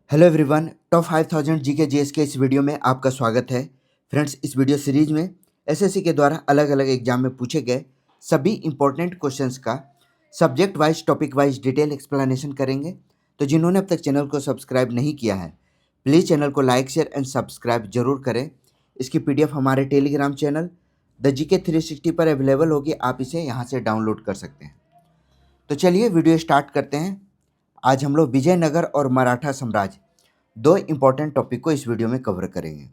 Hello everyone, top 5000 GK GS के इस video में आपका स्वागत है। फ्रेंड्स, इस वीडियो सीरीज में एसएससी के द्वारा अलग अलग एग्जाम में पूछे गए सभी इंपॉर्टेंट क्वेश्चंस का subject wise topic wise detail explanation करेंगे। तो जिन्होंने अब तक चैनल को सब्सक्राइब नहीं किया है, प्लीज़ चैनल को लाइक शेयर एंड सब्सक्राइब जरूर करें। इसकी पीडीएफ हमारे टेलीग्राम चैनल द जीके 360 पर अवेलेबल होगी, आप इसे यहाँ से डाउनलोड कर सकते हैं। तो चलिए वीडियो स्टार्ट करते हैं। आज हम लोग विजयनगर और मराठा साम्राज्य दो इंपॉर्टेंट टॉपिक को इस वीडियो में कवर करेंगे।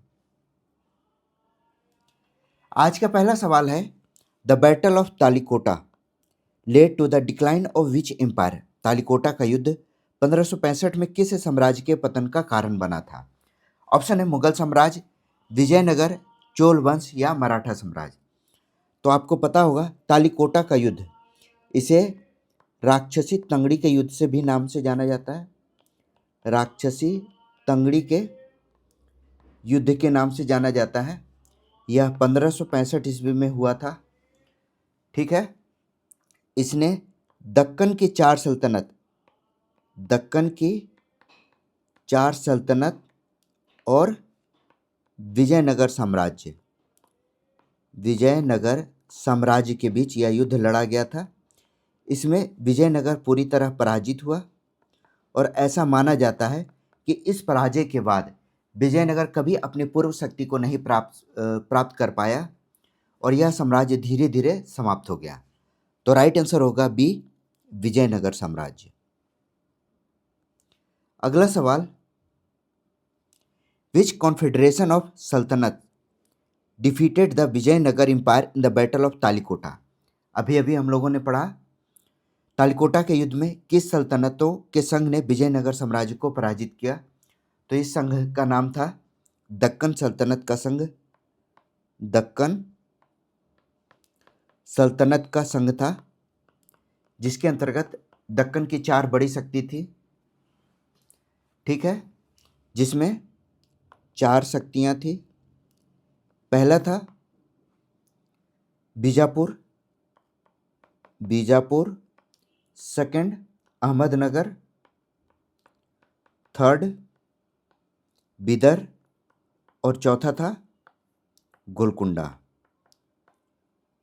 आज का पहला सवाल है, the battle of Talikota led to the decline of which empire. Talikota का युद्ध 1565 में किस साम्राज्य के पतन का कारण बना था? ऑप्शन है मुगल साम्राज्य, विजयनगर, चोल वंश या मराठा साम्राज्य। तो आपको पता होगा तालिकोटा का युद्ध, इसे राक्षसी तंगड़ी के युद्ध से भी नाम से जाना जाता है। राक्षसी तंगड़ी के युद्ध के नाम से जाना जाता है। यह 1565 ईस्वी में हुआ था। ठीक है, इसने दक्कन की चार सल्तनत और विजयनगर साम्राज्य के बीच यह युद्ध लड़ा गया था। इसमें विजयनगर पूरी तरह पराजित हुआ और ऐसा माना जाता है कि इस पराजय के बाद विजयनगर कभी अपनी पूर्व शक्ति को नहीं प्राप्त कर पाया और यह साम्राज्य धीरे धीरे समाप्त हो गया। तो राइट आंसर होगा बी, विजयनगर साम्राज्य। अगला सवाल, which confederation of sultanate defeated the Vijayanagar empire in the battle of Talikota. अभी अभी हम लोगों ने पढ़ा तालिकोटा के युद्ध में किस सल्तनतों के संघ ने विजयनगर साम्राज्य को पराजित किया। तो इस संघ का नाम था दक्कन सल्तनत का संघ। दक्कन सल्तनत का संघ था, जिसके अंतर्गत दक्कन की चार बड़ी शक्ति थी। ठीक है, जिसमें चार शक्तियां थी। पहला था बीजापुर, सेकंड अहमदनगर, थर्ड बिदर और चौथा था गोलकुंडा।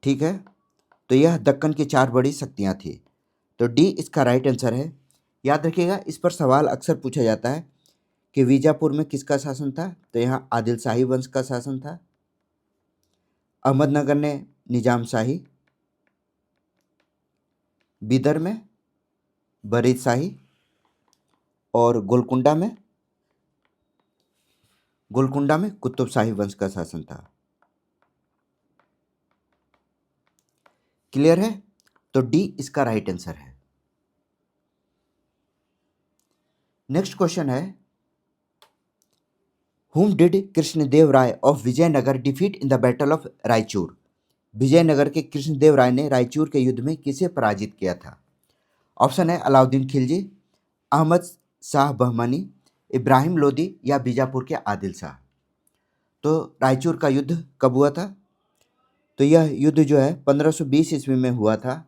ठीक है, तो यह दक्कन की चार बड़ी शक्तियां थी। तो डी इसका राइट आंसर है। याद रखिएगा, इस पर सवाल अक्सर पूछा जाता है कि बीजापुर में किसका शासन था। तो यहाँ आदिल शाही वंश का शासन था। अहमदनगर ने निजाम शाही, बिदर में बरीद शाही और गोलकुंडा में कुतुब शाही वंश का शासन था। क्लियर है? तो डी इसका राइट आंसर है। नेक्स्ट क्वेश्चन है, whom did Krishnadeva Raya of Vijayanagar defeat in the battle of Raichur. Vijayanagar के कृष्णदेव राय ने रायचूर के युद्ध में किसे पराजित किया था? ऑप्शन है अलाउद्दीन खिलजी, अहमद शाह बहमनी, इब्राहिम लोदी या बीजापुर के आदिल शाह। तो रायचूर का युद्ध कब हुआ था? तो यह युद्ध जो है 1520 ईस्वी में हुआ था,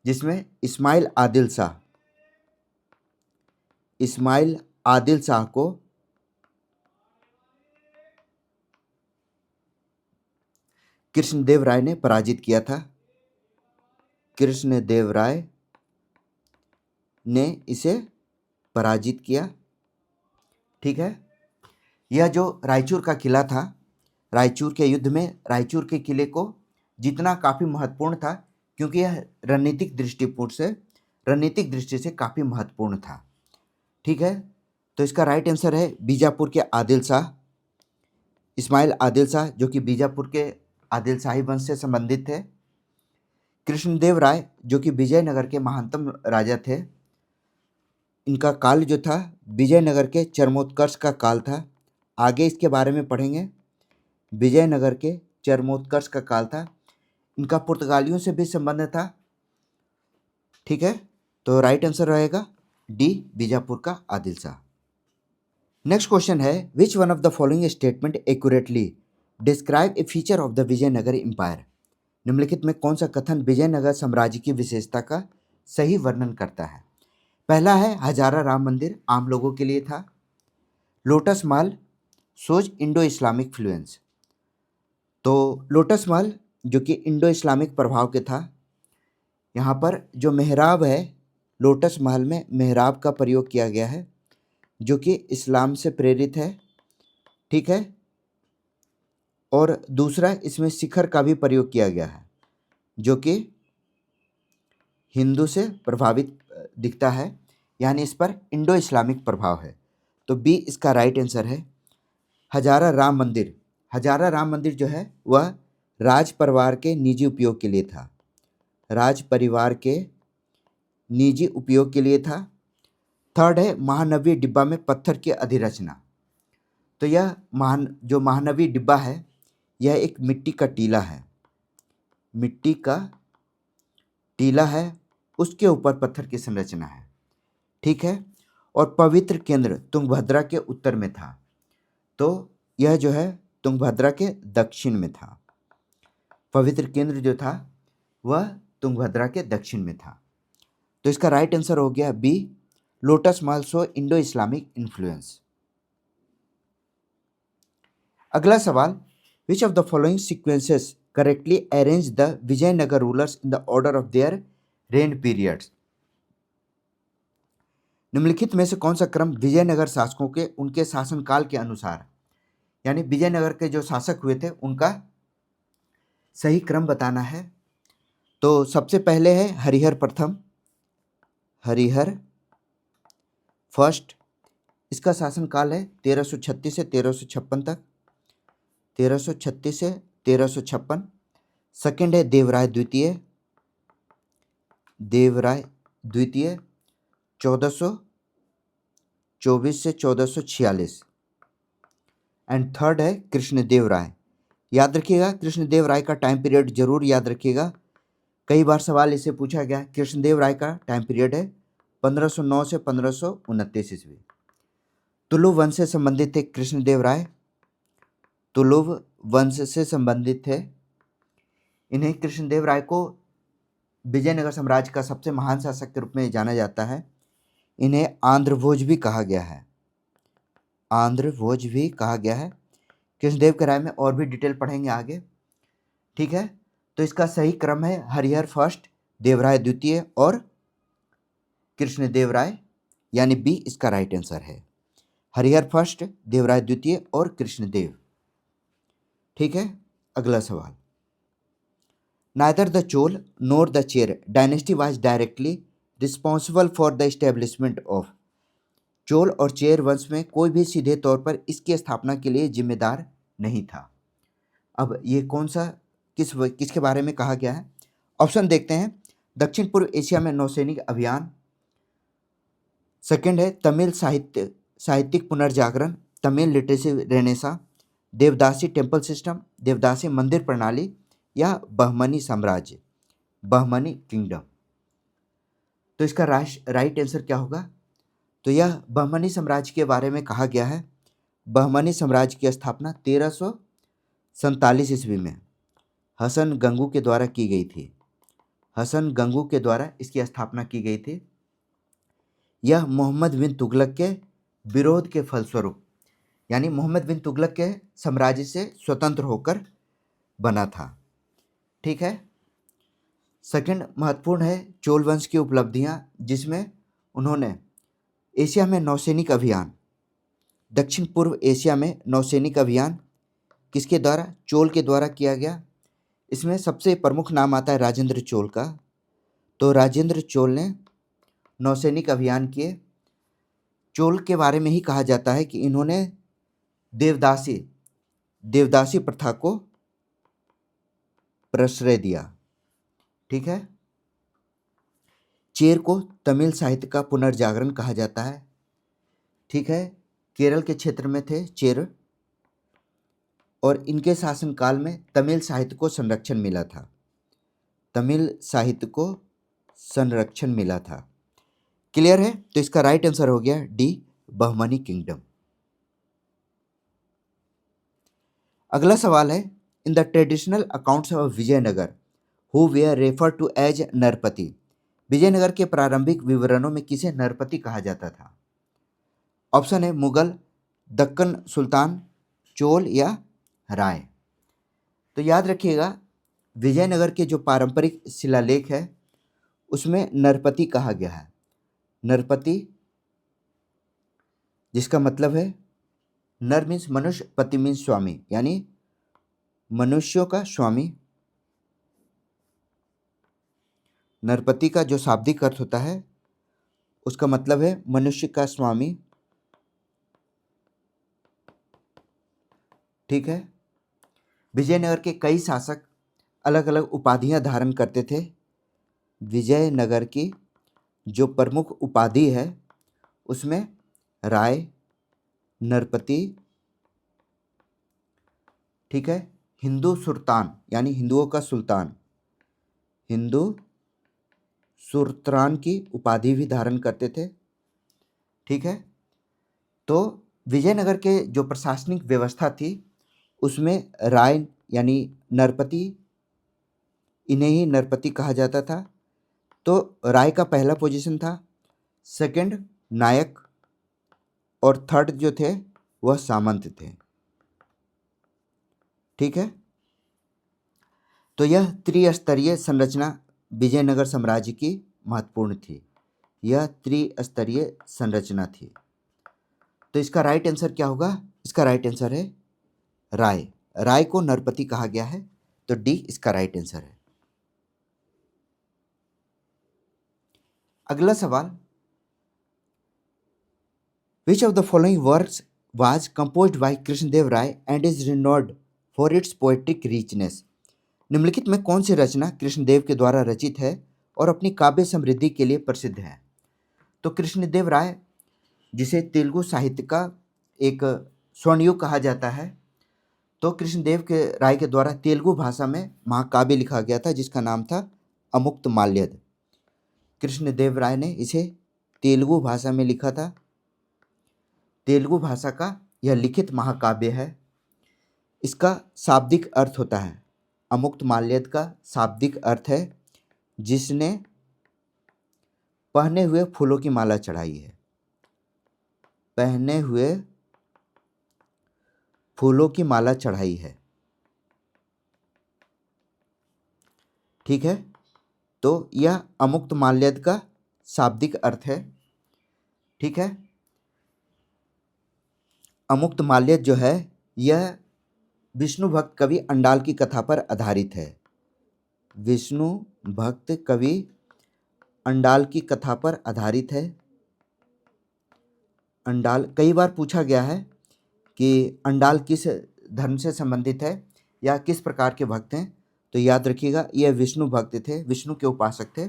जिसमें इस्माइल आदिल शाह को कृष्णदेव राय ने पराजित किया था। कृष्णदेव राय ने इसे पराजित किया। ठीक है, यह जो रायचूर का किला था, रायचूर के युद्ध में रायचूर के किले को जीतना काफ़ी महत्वपूर्ण था, क्योंकि यह रणनीतिक दृष्टि से काफ़ी महत्वपूर्ण था। ठीक है, तो इसका राइट आंसर है बीजापुर के आदिल शाह, इस्माइल आदिल शाह, जो कि बीजापुर के आदिल शाही वंश से संबंधित थे। कृष्णदेव राय जो कि विजयनगर के महानतम राजा थे, इनका काल जो था विजयनगर के चरमोत्कर्ष का काल था। आगे इसके बारे में पढ़ेंगे। विजयनगर के चरमोत्कर्ष का काल था। इनका पुर्तगालियों से भी संबंध था। ठीक है, तो राइट आंसर रहेगा डी, बीजापुर का आदिल शाह। नेक्स्ट क्वेश्चन है, which one of the following statement accurately describe a feature of the Vijayanagar empire. निम्नलिखित में कौन सा कथन विजयनगर साम्राज्य की विशेषता का सही वर्णन करता है? पहला है, हजारा राम मंदिर आम लोगों के लिए था। लोटस महल शोज इंडो इस्लामिक फ्लुएंस। तो लोटस महल जो कि इंडो इस्लामिक प्रभाव के था, यहाँ पर जो मेहराब है, लोटस महल में मेहराब का प्रयोग किया गया है जो कि इस्लाम से प्रेरित है, ठीक है। और दूसरा, इसमें शिखर का भी प्रयोग किया गया है जो कि हिंदू से प्रभावित दिखता है, यानी इस पर इंडो इस्लामिक प्रभाव है। तो बी इसका राइट आंसर है। हजारा राम मंदिर, हजारा राम मंदिर जो है वह राज परिवार के निजी उपयोग के लिए था, राज परिवार के निजी उपयोग के लिए था। थर्ड है महानवी डिब्बा में पत्थर की अधिरचना। तो यह जो महानवी डिब्बा है यह एक मिट्टी का टीला है, मिट्टी का टीला है, उसके ऊपर पत्थर की संरचना है, ठीक है। और पवित्र केंद्र तुंगभद्रा के उत्तर में था, तो यह जो है तुंगभद्रा के दक्षिण में था। पवित्र केंद्र जो था वह तुंगभद्रा के दक्षिण में था। तो इसका राइट आंसर हो गया B, lotus Mahal show Indo Islamic influence. अगला सवाल, which of the following sequences correctly arrange the Vijayanagar rulers in the order of their reign periods. निम्नलिखित में से कौन सा क्रम विजयनगर शासकों के उनके शासनकाल के अनुसार, यानी विजयनगर के जो शासक हुए थे उनका सही क्रम बताना है। तो सबसे पहले है हरिहर प्रथम, हरिहर फर्स्ट, इसका शासनकाल है 1336 से 1356 तक, 1336 से 1356। सेकेंड है देवराय द्वितीय, देवराय द्वितीय 1424 से 1446। एंड थर्ड है कृष्णदेव राय। याद रखिएगा कृष्णदेव राय का टाइम पीरियड जरूर याद रखिएगा, कई बार सवाल इसे पूछा गया। कृष्णदेव राय का टाइम पीरियड है 1509 से 1529 ईस्वी। तुलुव वंश से संबंधित थे कृष्णदेव राय, तुलुव वंश से संबंधित थे। इन्हें कृष्णदेव राय को विजयनगर साम्राज्य का सबसे महान शासक के रूप में जाना जाता है। इन्हें आंध्रभोज भी कहा गया है, आंध्रभोज भी कहा गया है। कृष्णदेव के राय में और भी डिटेल पढ़ेंगे आगे, ठीक है। तो इसका सही क्रम है हरिहर फर्स्ट, देवराय द्वितीय और कृष्णदेव राय, यानी बी इसका राइट आंसर है। हरिहर फर्स्ट, देवराय द्वितीय और कृष्णदेव, ठीक है। अगला सवाल, neither the Chola nor the Chera dynasty was directly responsible for the establishment of. Chola और चेर वंश में कोई भी सीधे तौर पर इसकी स्थापना के लिए जिम्मेदार नहीं था। अब ये कौन सा किसके बारे में कहा गया है? ऑप्शन देखते हैं। दक्षिण पूर्व एशिया में नौसैनिक अभियान, सेकंड है तमिल साहित्यिक पुनर्जागरण, तमिल लिटरेसी रेनेसा, देवदासी टेम्पल सिस्टम, देवदासी मंदिर प्रणाली, या बहमनी साम्राज्य, बहमनी किंगडम। तो इसका राइट आंसर क्या होगा? तो यह बहमनी साम्राज्य के बारे में कहा गया है। बहमनी साम्राज्य की स्थापना 1347 ईस्वी में हसन गंगू के द्वारा की गई थी। हसन गंगू के द्वारा इसकी स्थापना की गई थी। यह मोहम्मद बिन तुगलक के विरोध के फलस्वरूप, यानी मोहम्मद बिन तुगलक के साम्राज्य से स्वतंत्र होकर बना था, ठीक है। सेकंड महत्वपूर्ण है चोल वंश की उपलब्धियां, जिसमें उन्होंने एशिया में नौसैनिक अभियान, दक्षिण पूर्व एशिया में नौसैनिक अभियान किसके द्वारा? चोल के द्वारा किया गया। इसमें सबसे प्रमुख नाम आता है राजेंद्र चोल का। तो राजेंद्र चोल ने नौसैनिक अभियान किए। चोल के बारे में ही कहा जाता है कि इन्होंने देवदासी प्रथा को प्रश्रय दिया, ठीक है। चेर को तमिल साहित्य का पुनर्जागरण कहा जाता है, ठीक है। केरल के क्षेत्र में थे चेर, और इनके शासनकाल में तमिल साहित्य को संरक्षण मिला था, तमिल साहित्य को संरक्षण मिला था। क्लियर है? तो इसका राइट आंसर हो गया डी, बहमनी किंगडम। अगला सवाल है, in the traditional accounts of Vijayanagar who were refer to as Narapati. Vijayanagar के प्रारंभिक विवरणों में किसे नरपति कहा जाता था? ऑप्शन है मुगल दक्कन सुल्तान, चोल या राय। तो याद रखिएगा, विजयनगर के जो पारंपरिक शिलालेख है उसमें नरपति कहा गया है। नरपति जिसका मतलब है नर मीन्स मनुष्य, पति मीन्स स्वामी, यानी मनुष्यों का स्वामी। नरपति का जो शाब्दिक अर्थ होता है उसका मतलब है मनुष्य का स्वामी। ठीक है। विजयनगर के कई शासक अलग अलग उपाधियां धारण करते थे। विजयनगर की जो प्रमुख उपाधि है उसमें राय, नरपति, ठीक है, हिंदू सुल्तान यानी हिंदुओं का सुल्तान, हिंदू सुल्तान की उपाधि भी धारण करते थे। ठीक है। तो विजयनगर के जो प्रशासनिक व्यवस्था थी उसमें राय यानी नरपति, इन्हें ही नरपति कहा जाता था। तो राय का पहला पोजीशन था, सेकंड नायक और थर्ड जो थे वह सामंत थे। ठीक है। तो यह त्रिस्तरीय संरचना विजयनगर साम्राज्य की महत्वपूर्ण थी। यह त्रिस्तरीय संरचना थी। तो इसका राइट आंसर क्या होगा? इसका राइट आंसर है राय। राय को नरपति कहा गया है, तो डी इसका राइट आंसर है। अगला सवाल, which of the following works was composed by Krishnadeva Raya and is renowned for its poetic richness? निम्नलिखित में कौन सी रचना कृष्णदेव के द्वारा रचित है और अपनी काव्य समृद्धि के लिए प्रसिद्ध है? तो कृष्णदेव राय, जिसे तेलुगु साहित्य का एक स्वर्णयुग कहा जाता है, तो कृष्णदेव के राय के द्वारा तेलुगु भाषा में महाकाव्य लिखा गया था जिसका नाम था अमुक्तमाल्यद। कृष्णदेव राय ने इसे तेलुगु भाषा में लिखा था। तेलुगु भाषा का यह लिखित महाकाव्य है। इसका शाब्दिक अर्थ होता है, अमुक्तमाल्यद का शाब्दिक अर्थ है जिसने पहने हुए फूलों की माला चढ़ाई है। पहने हुए फूलों की माला चढ़ाई है। ठीक है। तो यह अमुक्तमाल्यद का शाब्दिक अर्थ है। ठीक है। अमुक्तमाल्यद जो है यह विष्णु भक्त कवि अंडाल की कथा पर आधारित है। विष्णु भक्त कवि अंडाल की कथा पर आधारित है। अंडाल, कई बार पूछा गया है कि अंडाल किस धर्म से संबंधित है या किस प्रकार के भक्त हैं, तो याद रखिएगा यह विष्णु भक्त थे, विष्णु के उपासक थे।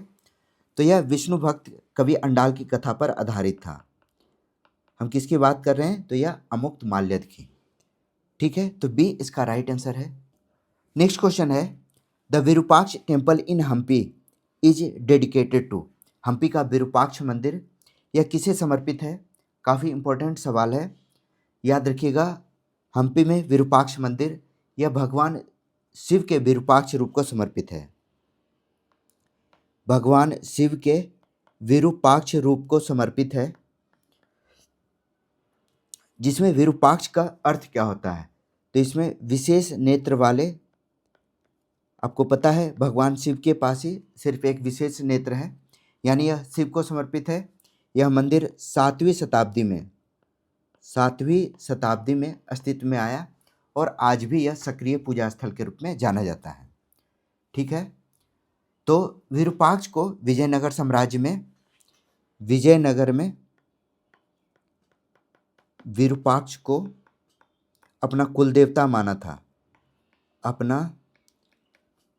तो यह विष्णु भक्त कवि अंडाल की कथा पर आधारित था। हम किसकी बात कर रहे हैं? तो यह अमुक्तमाल्यद की। ठीक है। तो बी इसका राइट आंसर है। नेक्स्ट क्वेश्चन है, the Virupaksha temple in Hampi is dedicated to? Hampi का विरूपाक्ष मंदिर यह किसे समर्पित है? काफ़ी इंपॉर्टेंट सवाल है, याद रखिएगा। हम्पी में विरूपाक्ष मंदिर यह भगवान शिव के विरूपाक्ष रूप को समर्पित है। भगवान शिव के विरूपाक्ष रूप को समर्पित है, जिसमें विरूपाक्ष का अर्थ क्या होता है? तो इसमें विशेष नेत्र वाले, आपको पता है भगवान शिव के पास ही सिर्फ एक विशेष नेत्र है, यानी यह शिव को समर्पित है। यह मंदिर 7वीं शताब्दी में अस्तित्व में आया और आज भी यह सक्रिय पूजा स्थल के रूप में जाना जाता है। ठीक है। तो विरूपाक्ष को विजयनगर साम्राज्य में, विरूपाक्ष को अपना कुल देवता माना था, अपना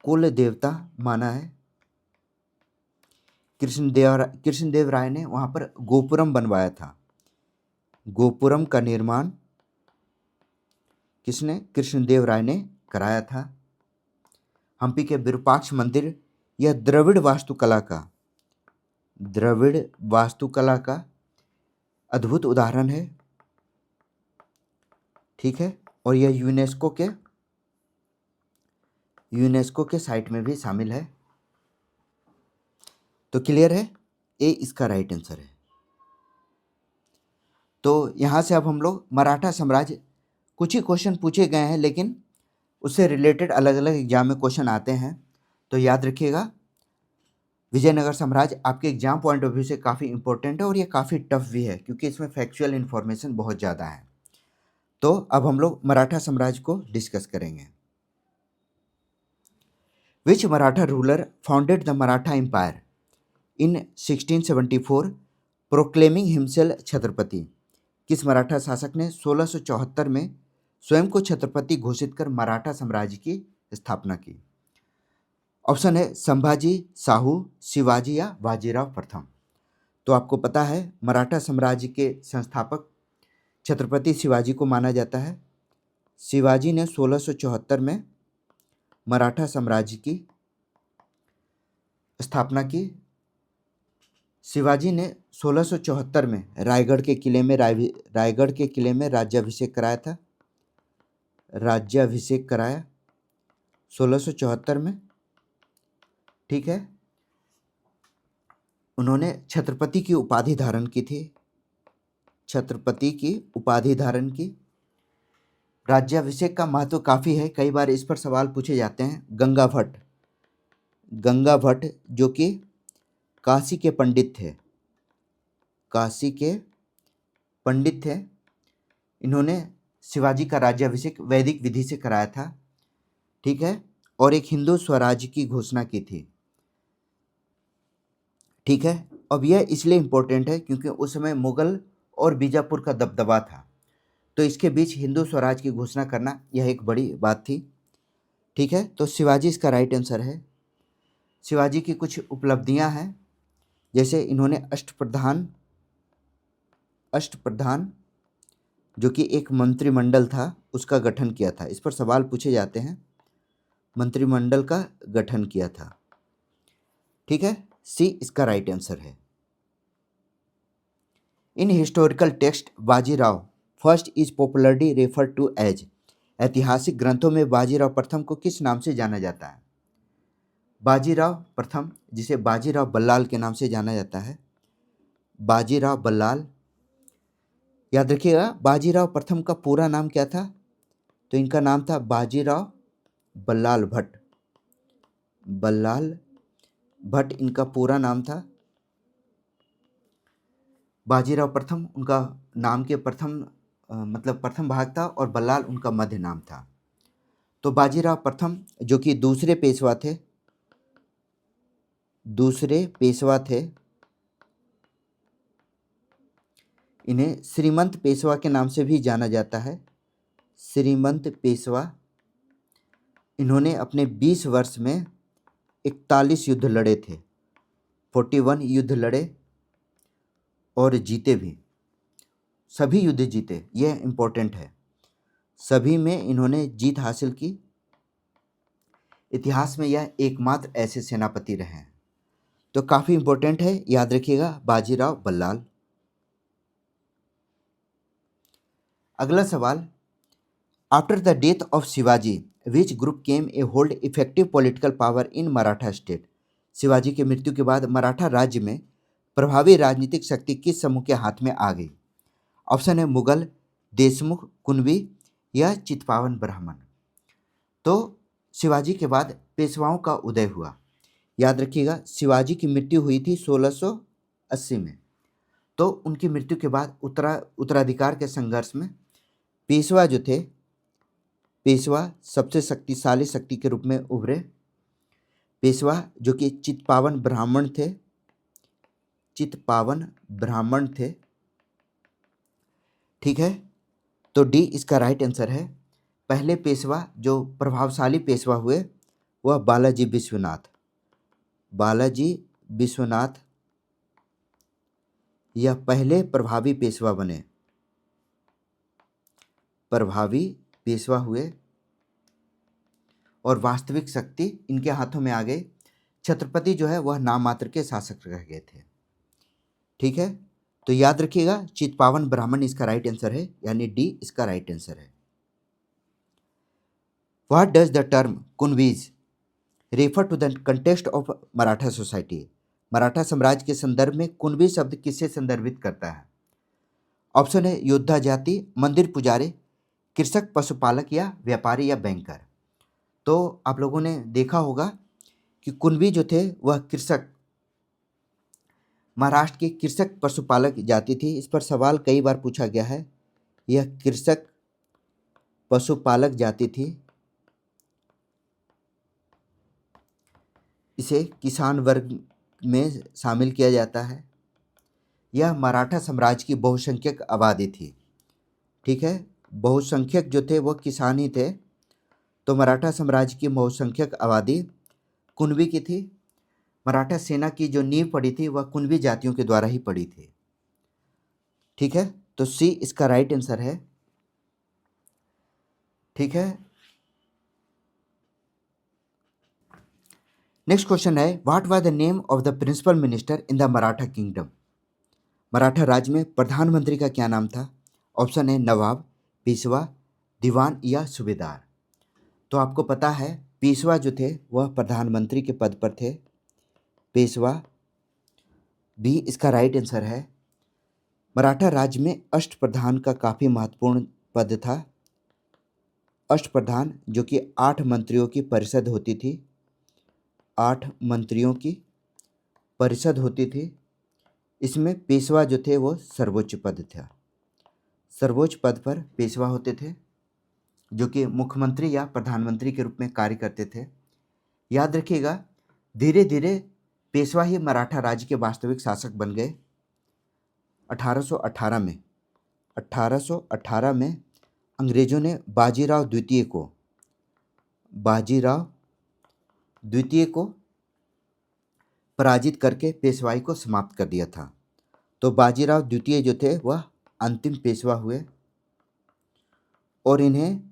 कुल देवता माना है। कृष्णदेव राय ने वहाँ पर गोपुरम बनवाया था। गोपुरम का निर्माण किसने? कृष्णदेव राय ने कराया था। हम्पी के विरूपाक्ष मंदिर यह द्रविड़ वास्तुकला का अद्भुत उदाहरण है। ठीक है। और यह यूनेस्को के साइट में भी शामिल है। तो क्लियर है, ए इसका राइट आंसर है। तो यहाँ से अब हम लोग मराठा साम्राज्य, कुछ ही क्वेश्चन पूछे गए हैं लेकिन उससे रिलेटेड अलग अलग एग्जाम में क्वेश्चन आते हैं, तो याद रखिएगा विजयनगर साम्राज्य आपके एग्जाम पॉइंट ऑफ व्यू से काफ़ी इंपॉर्टेंट है और ये काफ़ी टफ भी है क्योंकि इसमें फैक्चुअल इन्फॉर्मेशन बहुत ज़्यादा है। तो अब हम लोग मराठा साम्राज्य को डिस्कस करेंगे। Which Maratha ruler founded the Maratha empire in 1674 proclaiming himself Chhatrapati? किस मराठा शासक ने 1674 में स्वयं को छत्रपति घोषित कर मराठा साम्राज्य की स्थापना की? ऑप्शन है संभाजी, साहू, शिवाजी या बाजीराव प्रथम। तो आपको पता है मराठा साम्राज्य के संस्थापक छत्रपति शिवाजी को माना जाता है। शिवाजी ने 1674 में मराठा साम्राज्य की स्थापना की। शिवाजी ने 1674 में रायगढ़ के किले में राज्याभिषेक कराया था। राज्याभिषेक कराया 1674 में, ठीक है। उन्होंने छत्रपति की उपाधि धारण की थी, छत्रपति की उपाधि धारण की। राज्याभिषेक का महत्व काफ़ी है, कई बार इस पर सवाल पूछे जाते हैं। गंगा भट्ट जो कि काशी के पंडित थे, काशी के पंडित थे, इन्होंने शिवाजी का राज्याभिषेक वैदिक विधि से कराया था, ठीक है, और एक हिंदू स्वराज्य की घोषणा की थी, ठीक है। अब यह इसलिए इम्पोर्टेंट है क्योंकि उस समय मुगल और बीजापुर का दबदबा था, तो इसके बीच हिंदू स्वराज की घोषणा करना यह एक बड़ी बात थी, ठीक है। तो शिवाजी इसका राइट आंसर है। शिवाजी की कुछ उपलब्धियां हैं, जैसे इन्होंने अष्टप्रधान जो कि एक मंत्रिमंडल था उसका गठन किया था। इस पर सवाल पूछे जाते हैं, मंत्रिमंडल का गठन किया था, ठीक है। सी इसका राइट आंसर है। In historical text Bajirao first is popularly referred to as, ऐतिहासिक ग्रंथों में बाजीराव प्रथम को किस नाम से जाना जाता है? बाजीराव प्रथम, जिसे बाजीराव बल्लाल के नाम से जाना जाता है, बाजीराव बल्लाल। याद रखिएगा बाजीराव प्रथम का पूरा नाम क्या था? तो इनका नाम था बाजीराव बल्लाल भट्ट। बल्लाल भट्ट इनका पूरा नाम था। बाजीराव प्रथम उनका नाम के प्रथम मतलब प्रथम भाग था और बल्लाल उनका मध्य नाम था। तो बाजीराव प्रथम जो कि दूसरे पेशवा थे, इन्हें श्रीमंत पेशवा के नाम से भी जाना जाता है, श्रीमंत पेशवा। इन्होंने अपने 20 वर्ष में 41 युद्ध लड़े थे, 41 युद्ध लड़े और जीते भी, सभी युद्ध जीते, यह इम्पोर्टेंट है, सभी में इन्होंने जीत हासिल की। इतिहास में यह एकमात्र ऐसे सेनापति रहे हैं, तो काफ़ी इम्पोर्टेंट है, याद रखिएगा बाजीराव बल्लाल। अगला सवाल, after the death of Shivaji which group came A hold effective political power in Maratha state? Shivaji की मृत्यु के बाद मराठा राज्य में प्रभावी राजनीतिक शक्ति किस समूह के हाथ में आ गई? ऑप्शन है मुगल, देशमुख, कुणबी या चित्पावन ब्राह्मण। तो शिवाजी के बाद पेशवाओं का उदय हुआ। याद रखिएगा शिवाजी की मृत्यु हुई थी 1680 में, तो उनकी मृत्यु के बाद उत्तराधिकार के संघर्ष में पेशवा जो थे, पेशवा सबसे शक्तिशाली शक्ति के रूप में उभरे। पेशवा जो कि चित्पावन ब्राह्मण थे, ठीक है। तो डी इसका राइट आंसर है। पहले पेशवा जो प्रभावशाली पेशवा हुए वह बालाजी विश्वनाथ यह पहले प्रभावी पेशवा हुए और वास्तविक शक्ति इनके हाथों में आ गई। छत्रपति जो है वह नाम मात्र के शासक रह गए थे, ठीक है। तो याद रखिएगा चित्पावन ब्राह्मण इसका राइट आंसर है, यानी डी इसका राइट आंसर है। What does the term Kunbis refer to the context of Maratha society? Maratha साम्राज्य के संदर्भ में कुणबी शब्द किससे संदर्भित करता है? ऑप्शन है योद्धा जाति, मंदिर पुजारी, कृषक, पशुपालक या व्यापारी या बैंकर। तो आप लोगों ने देखा होगा कि कुणबी जो थे वह कृषक, महाराष्ट्र की कृषक पशुपालक जाति थी। इस पर सवाल कई बार पूछा गया है। यह कृषक पशुपालक जाति थी। इसे किसान वर्ग में शामिल किया जाता है। यह मराठा साम्राज्य की बहुसंख्यक आबादी थी। ठीक है, बहुसंख्यक जो थे वो किसान ही थे। तो मराठा साम्राज्य की बहुसंख्यक आबादी कुणबी की थी। मराठा सेना की जो नींव पड़ी थी वह कुणबी जातियों के द्वारा ही पड़ी थी। ठीक है, तो सी इसका राइट आंसर है। ठीक है, नेक्स्ट क्वेश्चन है, what was the name of the principal minister in the Maratha kingdom. Maratha राज्य में प्रधानमंत्री का क्या नाम था। ऑप्शन है नवाब, पेशवा, दीवान या सूबेदार। तो आपको पता है पेशवा जो थे वह प्रधानमंत्री के पद पर थे। पेशवा, बी इसका राइट आंसर है। मराठा राज्य में अष्टप्रधान का काफ़ी महत्वपूर्ण पद था। अष्टप्रधान जो कि 8 मंत्रियों की परिषद होती थी। 8 मंत्रियों की परिषद होती थी। इसमें पेशवा जो थे वो सर्वोच्च पद था। सर्वोच्च पद पर पेशवा होते थे जो कि मुख्यमंत्री या प्रधानमंत्री के रूप में कार्य करते थे। याद रखिएगा, धीरे धीरे पेशवा ही मराठा राज्य के वास्तविक शासक बन गए। 1818 में अंग्रेजों ने बाजीराव द्वितीय को पराजित करके पेशवाई को समाप्त कर दिया था। तो बाजीराव द्वितीय जो थे वह अंतिम पेशवा हुए और इन्हें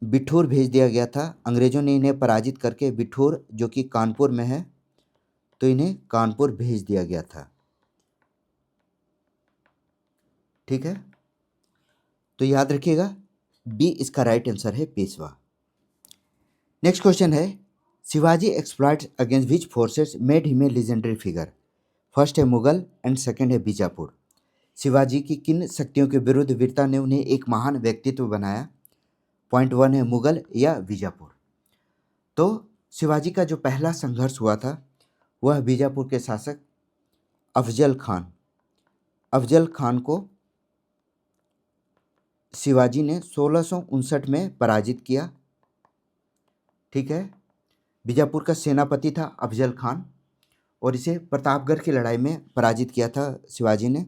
बिठूर भेज दिया गया था। अंग्रेजों ने इन्हें पराजित करके बिठूर जो कि कानपुर में है, तो इन्हें कानपुर भेज दिया गया था। ठीक है, तो याद रखिएगा बी इसका राइट आंसर है पेशवा। नेक्स्ट क्वेश्चन है, Shivaji exploits against which forces made him a legendary figure. First है मुगल एंड सेकंड है बीजापुर। शिवाजी की किन शक्तियों के विरुद्ध वीरता ने उन्हें एक महान व्यक्तित्व बनाया। पॉइंट 1 है मुगल या बीजापुर। तो शिवाजी का जो पहला संघर्ष हुआ था वह बीजापुर के शासक अफजल खान को शिवाजी ने 1659 में पराजित किया। ठीक है, बीजापुर का सेनापति था अफजल खान और इसे प्रतापगढ़ की लड़ाई में पराजित किया था शिवाजी ने।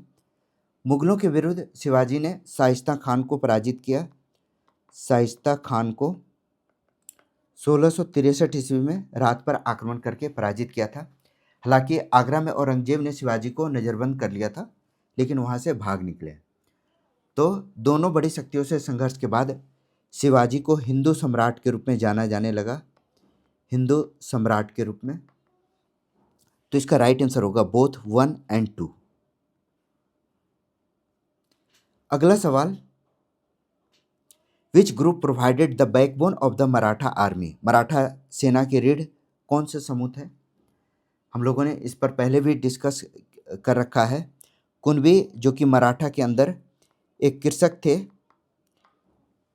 मुगलों के विरुद्ध शिवाजी ने शाइस्ता खान को पराजित किया। शाइस्ता खान को 1663 ईस्वी में रात पर आक्रमण करके पराजित किया था। हालांकि आगरा में औरंगजेब ने शिवाजी को नज़रबंद कर लिया था, लेकिन वहां से भाग निकले। तो दोनों बड़ी शक्तियों से संघर्ष के बाद शिवाजी को हिंदू सम्राट के रूप में जाना जाने लगा। हिंदू सम्राट के रूप में। तो इसका राइट आंसर होगा बोथ 1 एंड 2। अगला सवाल, which group provided the backbone of the Maratha army. Maratha सेना की रीढ़ कौन से समूह थे। हम लोगों ने इस पर पहले भी डिस्कस कर रखा है। कुणबी जो कि मराठा के अंदर एक कृषक थे,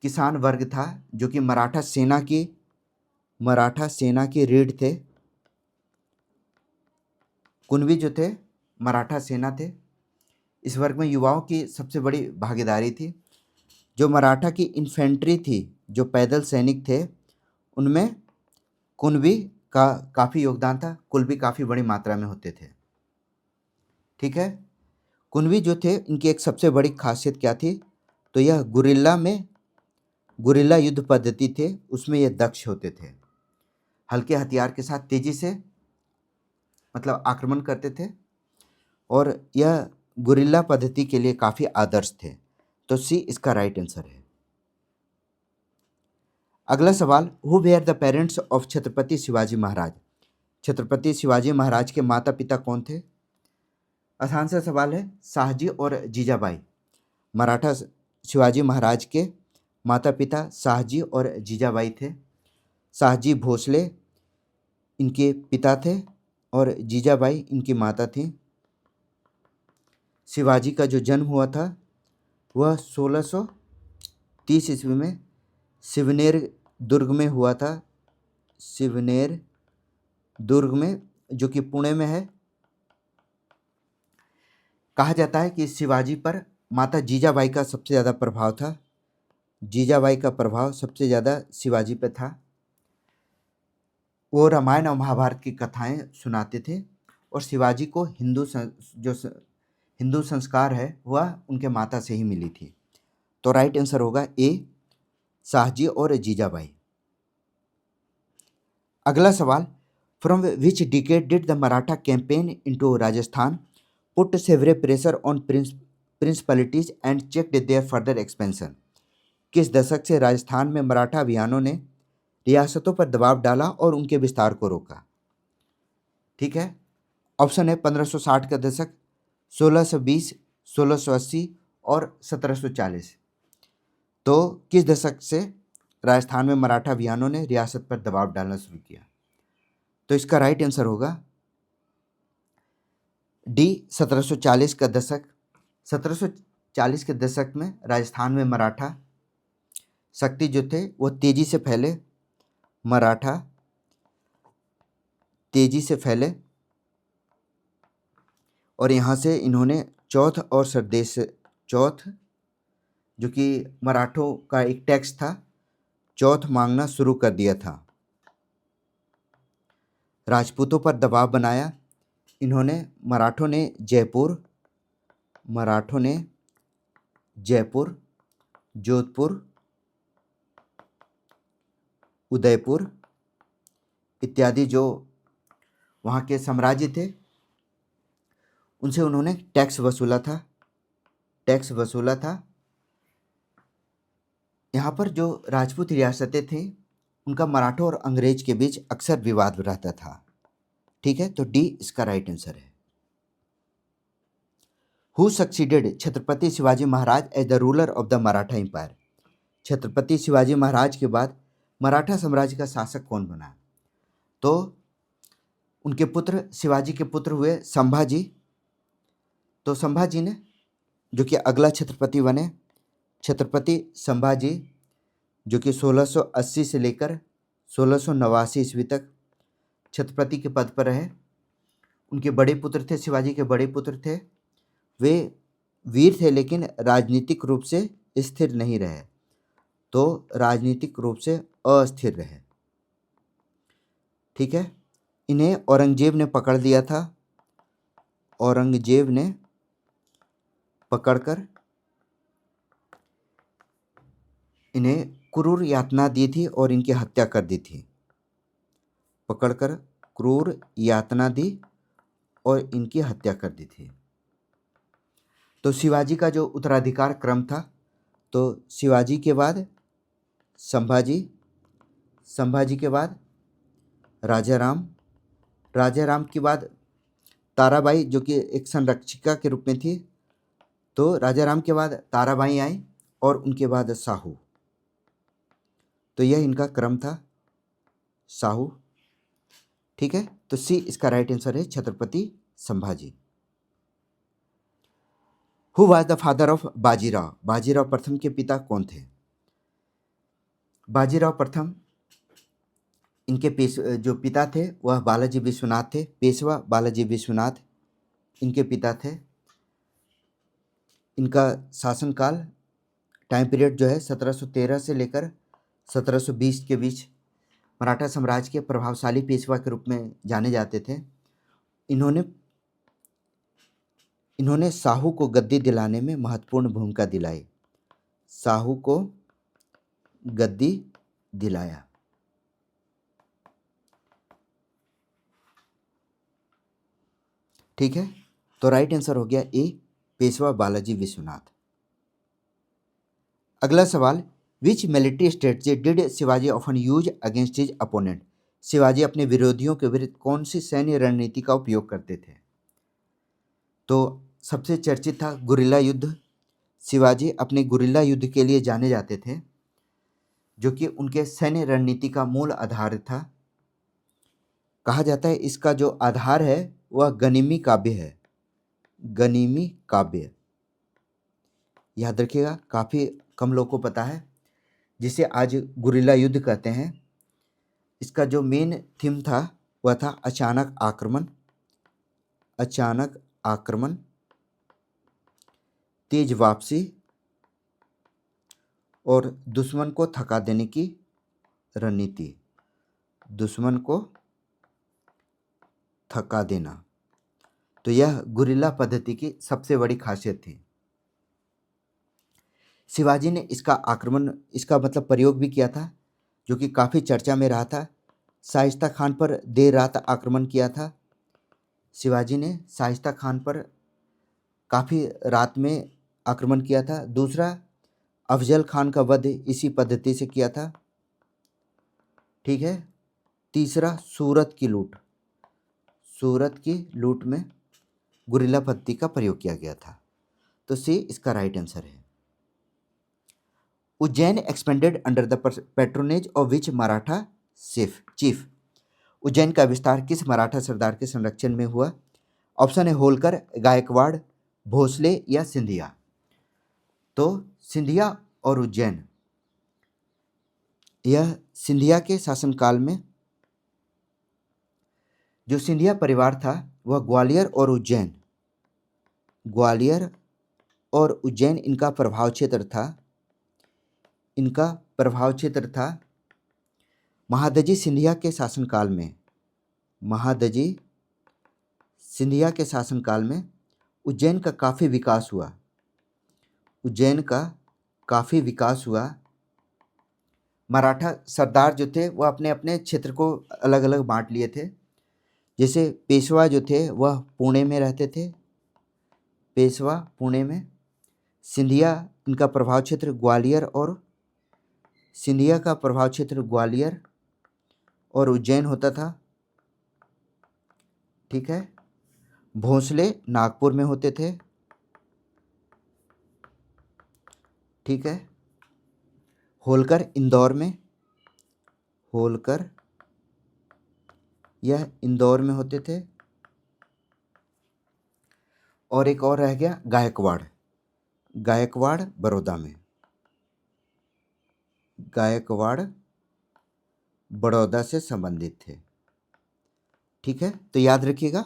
किसान वर्ग था जो कि मराठा सेना की रीढ़ थे। कुणबी जो थे मराठा सेना थे। इस वर्ग में युवाओं की सबसे बड़ी भागीदारी थी। जो मराठा की इन्फेंट्री थी, जो पैदल सैनिक थे, उनमें कुणबी का काफ़ी योगदान था। कुणबी काफ़ी बड़ी मात्रा में होते थे। ठीक है, कुणबी जो थे इनकी एक सबसे बड़ी खासियत क्या थी, तो यह गुरिल्ला युद्ध पद्धति थे, उसमें ये दक्ष होते थे। हल्के हथियार के साथ तेजी से मतलब आक्रमण करते थे और यह गुरिल्ला पद्धति के लिए काफ़ी आदर्श थे। तो सी इसका राइट आंसर है। अगला सवाल, who were the parents of Chhatrapati Shivaji Maharaj. Chhatrapati Shivaji Maharaj के माता पिता कौन थे। आसान सा सवाल है। शाहजी और जीजाबाई। मराठा शिवाजी महाराज के माता पिता शाहजी और जीजाबाई थे। शाहजी भोसले इनके पिता थे और जीजाबाई इनकी माता थी। शिवाजी का जो जन्म हुआ था वह 1630 ईस्वी में शिवनेर दुर्ग में हुआ था। शिवनेर दुर्ग में, जो कि पुणे में है। कहा जाता है कि शिवाजी पर माता जीजाबाई का सबसे ज़्यादा प्रभाव था। जीजाबाई का प्रभाव सबसे ज़्यादा शिवाजी पे था। वो रामायण और महाभारत की कथाएं सुनाते थे और शिवाजी को हिंदू संस्कार है वह उनके माता से ही मिली थी। तो राइट आंसर होगा ए, शाहजी और जीजाबाई। अगला सवाल, from which decade did the Maratha campaign into Rajasthan put severe pressure on principalities and checked their further expansion? किस दशक से राजस्थान में मराठा अभियानों ने रियासतों पर दबाव डाला और उनके विस्तार को रोका? ठीक है, ऑप्शन है 1560 का दशक, 1620, 1680 और 1740। तो किस दशक से राजस्थान में मराठा अभियानों ने रियासत पर दबाव डालना शुरू किया? तो इसका राइट आंसर होगा डी, 1740 का दशक। 1740 के दशक में राजस्थान में मराठा शक्ति जो थे वो तेजी से फैले। मराठा तेजी से फैले और यहाँ से इन्होंने चौथ और सरदेश, चौथ जो कि मराठों का एक टैक्स था, चौथ मांगना शुरू कर दिया था। राजपूतों पर दबाव बनाया इन्होंने। मराठों ने जयपुर, जोधपुर, उदयपुर इत्यादि जो वहाँ के साम्राज्य थे उनसे उन्होंने टैक्स वसूला था। यहाँ पर जो राजपूत रियासतें थी उनका मराठों और अंग्रेज के बीच अक्सर विवाद रहता था। ठीक है, तो डी इसका राइट आंसर है। Who succeeded Chhatrapati Shivaji Maharaj as the ruler of the Maratha empire? Chhatrapati Shivaji Maharaj के बाद मराठा साम्राज्य का शासक कौन बना? तो उनके पुत्र, शिवाजी के पुत्र हुए संभाजी। तो संभाजी ने, जो कि अगला छत्रपति बने, छत्रपति संभाजी, जो कि 1680 से लेकर 1689 ईस्वी तक छत्रपति के पद पर रहे। उनके बड़े पुत्र थे, शिवाजी के बड़े पुत्र थे। वे वीर थे लेकिन राजनीतिक रूप से स्थिर नहीं रहे। तो राजनीतिक रूप से अस्थिर रहे। ठीक है, इन्हें औरंगजेब ने पकड़ लिया था। औरंगजेब ने पकड़कर इन्हें क्रूर यातना दी थी और इनकी हत्या कर दी थी। पकड़कर क्रूर यातना दी और इनकी हत्या कर दी थी। तो शिवाजी का जो उत्तराधिकार क्रम था, तो शिवाजी के बाद संभाजी, संभाजी के बाद राजाराम, राजाराम के बाद ताराबाई जो कि एक संरक्षिका के रूप में थी। तो राजाराम के बाद ताराबाई आई और उनके बाद साहू। तो यह इनका क्रम था, साहू। ठीक है, तो सी इसका राइट आंसर है, Chhatrapati Sambhaji. Who was the father of Bajirao? Bajirao प्रथम के पिता कौन थे? बाजीराव प्रथम, इनके जो पिता थे वह बालाजी विश्वनाथ थे। पेशवा बालाजी विश्वनाथ इनके पिता थे। इनका शासनकाल, टाइम पीरियड जो है 1713 से लेकर 1720 के बीच मराठा साम्राज्य के प्रभावशाली पेशवा के रूप में जाने जाते थे। इन्होंने साहू को गद्दी दिलाने में महत्वपूर्ण भूमिका दिलाई। साहू को गद्दी दिलाया। ठीक है, तो राइट आंसर हो गया ए, पेशवा बालाजी विश्वनाथ। अगला सवाल, which military strategy did Shivaji often use against his opponent? Shivaji अपने विरोधियों के विरुद्ध कौन सी सैन्य रणनीति का उपयोग करते थे? तो सबसे चर्चित था गुरिल्ला युद्ध। शिवाजी अपने गुरिल्ला युद्ध के लिए जाने जाते थे, जो कि उनके सैन्य रणनीति का मूल आधार था। कहा जाता है इसका जो आधार है वह गनिमी काव्य है। गनीमी काव्य, याद रखिएगा, काफ़ी कम लोगों को पता है, जिसे आज गुरिल्ला युद्ध कहते हैं। इसका जो मेन थीम था वह था अचानक आक्रमण, अचानक आक्रमण, तेज वापसी और दुश्मन को थका देने की रणनीति, दुश्मन को थका देना। तो यह गुरिल्ला पद्धति की सबसे बड़ी खासियत थी। शिवाजी ने इसका मतलब प्रयोग भी किया था, जो कि काफ़ी चर्चा में रहा था। शाइस्ता खान पर देर रात आक्रमण किया था। शिवाजी ने शाइस्ता खान पर काफ़ी रात में आक्रमण किया था। दूसरा, अफजल खान का वध इसी पद्धति से किया था। ठीक है। तीसरा, सूरत की लूट, सूरत की लूट में गुरिल्ला पद्धति का प्रयोग किया गया था। तो सी इसका राइट आंसर है। Ujjain expanded under the patronage of which Maratha chief, Ujjain का विस्तार किस मराठा सरदार के संरक्षण में हुआ? ऑप्शन है होलकर, गायकवाड़, भोसले या सिंधिया। तो सिंधिया और उज्जैन, यह सिंधिया के शासनकाल में जो सिंधिया परिवार था वह ग्वालियर और उज्जैन इनका प्रभाव क्षेत्र था। महादजी सिंधिया के शासनकाल में उज्जैन का काफ़ी विकास हुआ। मराठा सरदार जो थे वह अपने अपने क्षेत्र को अलग अलग बांट लिए थे। जैसे पेशवा जो थे वह पुणे में रहते थे, पेशवा पुणे में। सिंधिया इनका प्रभाव क्षेत्र ग्वालियर और उज्जैन होता था। ठीक है। भोसले नागपुर में होते थे। ठीक है। होलकर इंदौर में होते थे। और एक और रह गया गायकवाड़ बड़ौदा में, गायकवाड़ बड़ौदा से संबंधित थे। ठीक है। तो याद रखिएगा,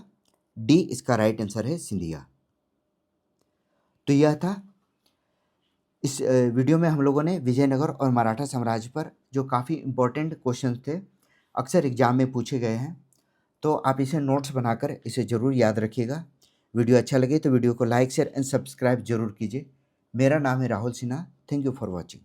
डी इसका राइट आंसर है, सिंधिया। तो यह था, इस वीडियो में हम लोगों ने विजयनगर और मराठा साम्राज्य पर जो काफ़ी इम्पोर्टेंट क्वेश्चंस थे, अक्सर एग्जाम में पूछे गए हैं, तो आप इसे नोट्स बनाकर इसे ज़रूर याद रखिएगा। वीडियो अच्छा लगे तो वीडियो को लाइक, शेयर एंड सब्सक्राइब जरूर कीजिए। मेरा नाम है Rahul Sinha. Thank you for watching.